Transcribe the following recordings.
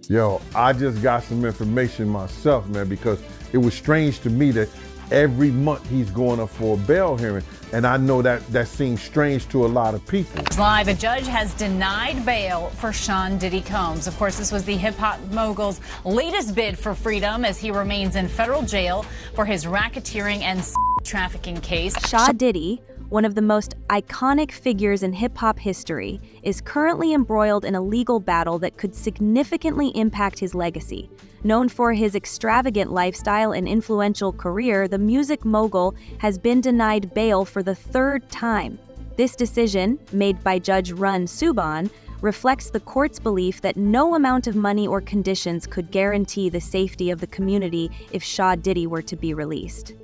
Yo, I just got some information myself, man, because it was strange to me that every month he's going up for a bail hearing. And I know that seems strange to a lot of people. Live, a judge has denied bail for Sean Diddy Combs. Of course, this was the hip-hop mogul's latest bid for freedom as he remains in federal jail for his racketeering and trafficking case. Sean Diddy, one of the most iconic figures in hip-hop history, is currently embroiled in a legal battle that could significantly impact his legacy. Known for his extravagant lifestyle and influential career, the music mogul has been denied bail for the third time. This decision, made by Judge Run Subban, reflects the court's belief that no amount of money or conditions could guarantee the safety of the community if Sean Diddy were to be released.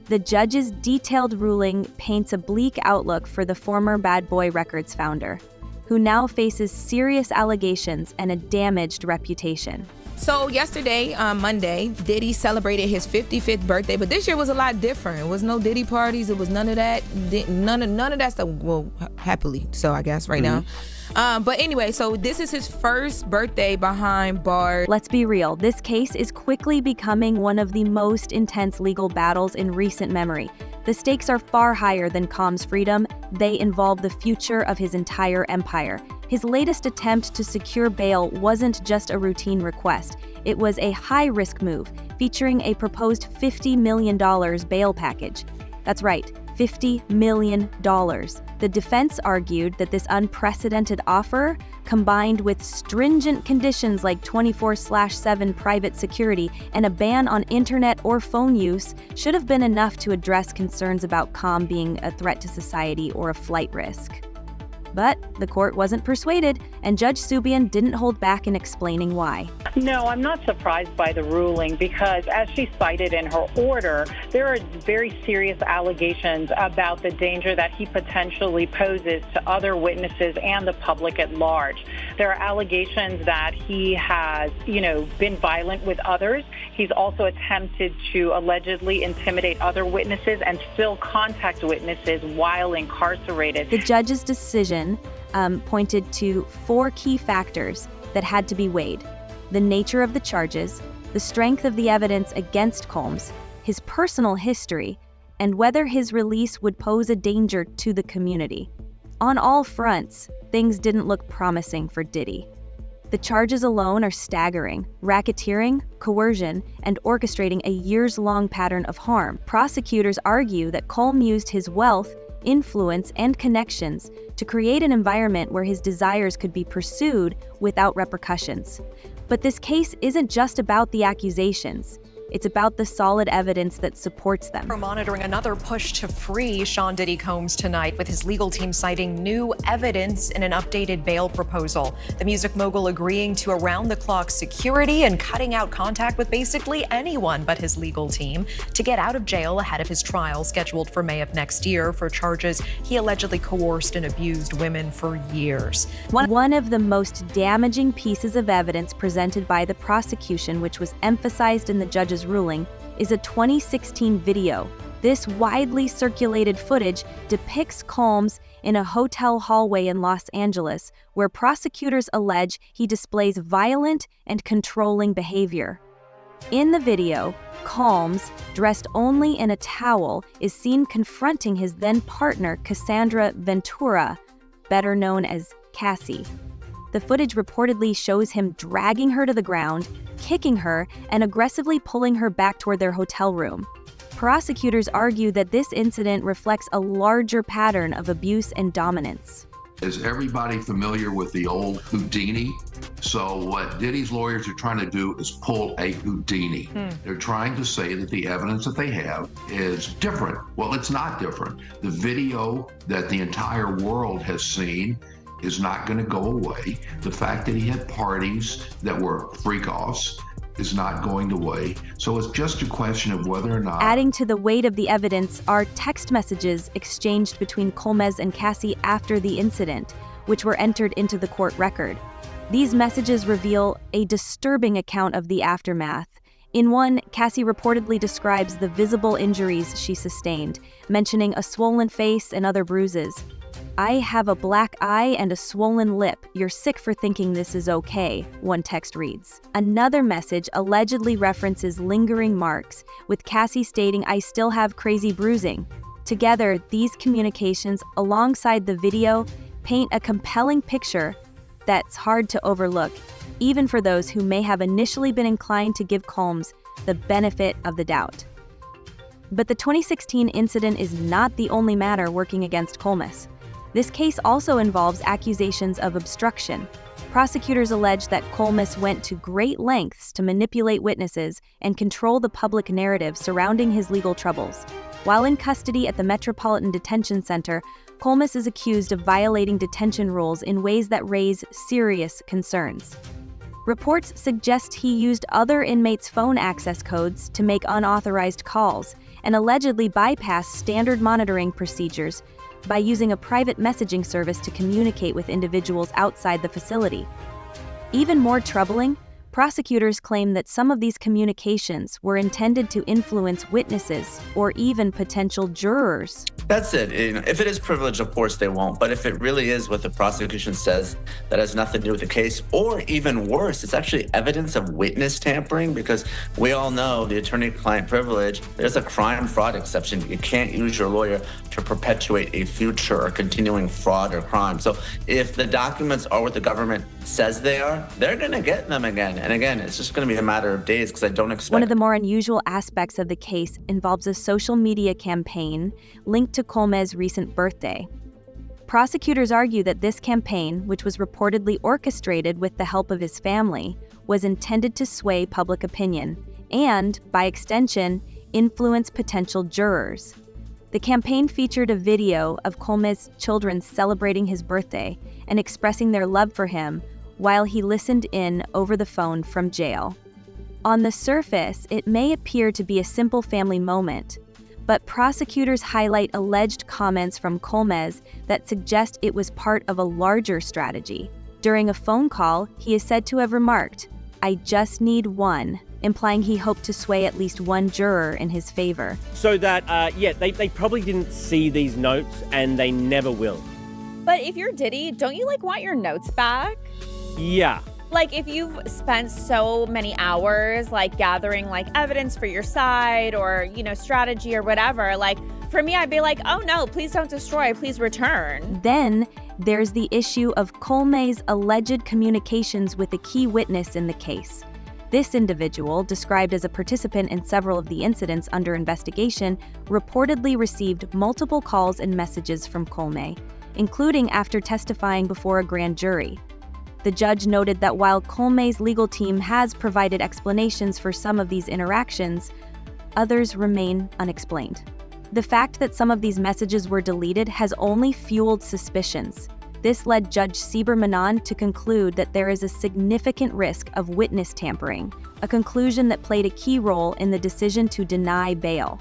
The judge's detailed ruling paints a bleak outlook for the former Bad Boy Records founder, who now faces serious allegations and a damaged reputation. So yesterday, Monday, Diddy celebrated his 55th birthday, but this year was a lot different. It was no Diddy parties. It was none of that. None of that stuff. Well, happily so, I guess, right now. But anyway, so this is his first birthday behind bars. Let's be real. This case is quickly becoming one of the most intense legal battles in recent memory. The stakes are far higher than Combs' freedom. They involve the future of his entire empire. His latest attempt to secure bail wasn't just a routine request. It was a high-risk move, featuring a proposed $50 million bail package. That's right, $50 million. The defense argued that this unprecedented offer, combined with stringent conditions like 24/7 private security and a ban on internet or phone use, should have been enough to address concerns about Combs being a threat to society or a flight risk. But the court wasn't persuaded, and Judge Subban didn't hold back in explaining why. No, I'm not surprised by the ruling because, as she cited in her order, there are very serious allegations about the danger that he potentially poses to other witnesses and the public at large. There are allegations that he has, been violent with others. He's also attempted to allegedly intimidate other witnesses and still contact witnesses while incarcerated. The judge's decision pointed to 4 key factors that had to be weighed: the nature of the charges, the strength of the evidence against Combs, his personal history, and whether his release would pose a danger to the community. On all fronts, things didn't look promising for Diddy. The charges alone are staggering: racketeering, coercion, and orchestrating a years-long pattern of harm. Prosecutors argue that Combs used his wealth, influence, and connections to create an environment where his desires could be pursued without repercussions. But this case isn't just about the accusations. It's about the solid evidence that supports them. We're monitoring another push to free Sean Diddy Combs tonight, with his legal team citing new evidence in an updated bail proposal. The music mogul agreeing to around-the-clock security and cutting out contact with basically anyone but his legal team to get out of jail ahead of his trial scheduled for May of next year for charges he allegedly coerced and abused women for years. One of the most damaging pieces of evidence presented by the prosecution, which was emphasized in the judge's ruling, is a 2016 video. This widely circulated footage depicts Combs in a hotel hallway in Los Angeles, where prosecutors allege he displays violent and controlling behavior. In the video, Combs, dressed only in a towel, is seen confronting his then-partner Cassandra Ventura, better known as Cassie. The footage reportedly shows him dragging her to the ground, kicking her, and aggressively pulling her back toward their hotel room. Prosecutors argue that this incident reflects a larger pattern of abuse and dominance. Is everybody familiar with the old Houdini? So what Diddy's lawyers are trying to do is pull a Houdini. They're trying to say that the evidence that they have is different. Well, it's not different. The video that the entire world has seen is not going to go away. The fact that he had parties that were freak-offs is not going away. So it's just a question of whether or not... Adding to the weight of the evidence are text messages exchanged between Combs and Cassie after the incident, which were entered into the court record. These messages reveal a disturbing account of the aftermath. In one, Cassie reportedly describes the visible injuries she sustained, mentioning a swollen face and other bruises. "I have a black eye and a swollen lip. You're sick for thinking this is okay," one text reads. Another message allegedly references lingering marks, with Cassie stating, "I still have crazy bruising." Together, these communications, alongside the video, paint a compelling picture that's hard to overlook, even for those who may have initially been inclined to give Combs the benefit of the doubt. But the 2016 incident is not the only matter working against Combs. This case also involves accusations of obstruction. Prosecutors allege that Combs went to great lengths to manipulate witnesses and control the public narrative surrounding his legal troubles. While in custody at the Metropolitan Detention Center, Combs is accused of violating detention rules in ways that raise serious concerns. Reports suggest he used other inmates' phone access codes to make unauthorized calls and allegedly bypassed standard monitoring procedures by using a private messaging service to communicate with individuals outside the facility. Even more troubling, prosecutors claim that some of these communications were intended to influence witnesses or even potential jurors. That's it. If it is privilege, of course they won't. But if it really is what the prosecution says that has nothing to do with the case, or even worse, it's actually evidence of witness tampering, because we all know the attorney-client privilege, there's a crime fraud exception. You can't use your lawyer to perpetuate a future or continuing fraud or crime. So if the documents are what the government says they are, they're going to get them again. And again, it's just going to be a matter of days, because I don't expect... One of the more unusual aspects of the case involves a social media campaign linked to Combs' recent birthday. Prosecutors argue that this campaign, which was reportedly orchestrated with the help of his family, was intended to sway public opinion and, by extension, influence potential jurors. The campaign featured a video of Combs' children celebrating his birthday and expressing their love for him while he listened in over the phone from jail. On the surface, it may appear to be a simple family moment, but prosecutors highlight alleged comments from Combs that suggest it was part of a larger strategy. During a phone call, he is said to have remarked, "I just need one," implying he hoped to sway at least one juror in his favor. So that, they probably didn't see these notes, and they never will. But if you're Diddy, don't you want your notes back? Yeah. If you've spent so many hours gathering evidence for your side or strategy or whatever, for me I'd be like, "Oh no, please don't destroy, please return." Then there's the issue of Combs' alleged communications with a key witness in the case. This individual, described as a participant in several of the incidents under investigation, reportedly received multiple calls and messages from Combs, including after testifying before a grand jury. The judge noted that while Combs' legal team has provided explanations for some of these interactions, others remain unexplained. The fact that some of these messages were deleted has only fueled suspicions. This led Judge Sieber Manan to conclude that there is a significant risk of witness tampering, a conclusion that played a key role in the decision to deny bail.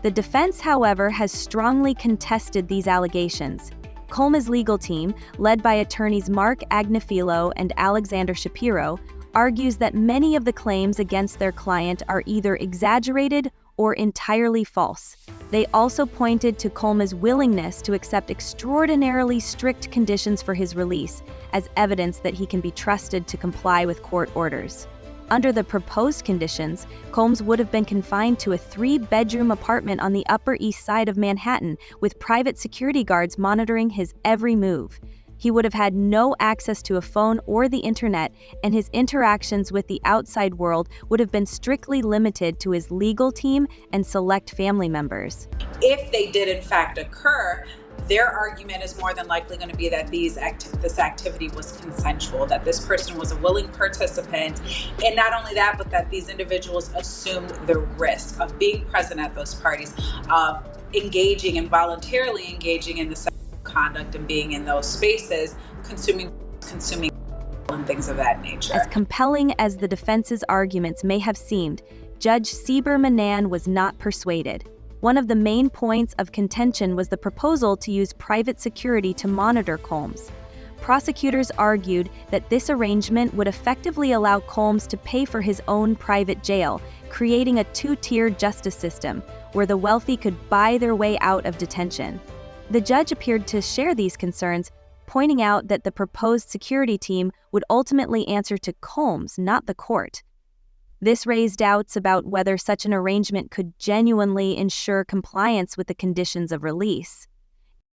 The defense, however, has strongly contested these allegations. Combs' legal team, led by attorneys Mark Agnifilo and Alexander Shapiro, argues that many of the claims against their client are either exaggerated or entirely false. They also pointed to Combs' willingness to accept extraordinarily strict conditions for his release as evidence that he can be trusted to comply with court orders. Under the proposed conditions, Combs would have been confined to a 3-bedroom apartment on the Upper East Side of Manhattan with private security guards monitoring his every move. He would have had no access to a phone or the internet, and his interactions with the outside world would have been strictly limited to his legal team and select family members. If they did in fact occur, their argument is more than likely going to be that this activity was consensual, that this person was a willing participant, and not only that, but that these individuals assumed the risk of being present at those parties, of engaging and voluntarily engaging in the sexual conduct and being in those spaces, consuming and things of that nature. As compelling as the defense's arguments may have seemed, Judge Sieber Manan was not persuaded. One of the main points of contention was the proposal to use private security to monitor Combs. Prosecutors argued that this arrangement would effectively allow Combs to pay for his own private jail, creating a 2-tier justice system where the wealthy could buy their way out of detention. The judge appeared to share these concerns, pointing out that the proposed security team would ultimately answer to Combs, not the court. This raised doubts about whether such an arrangement could genuinely ensure compliance with the conditions of release.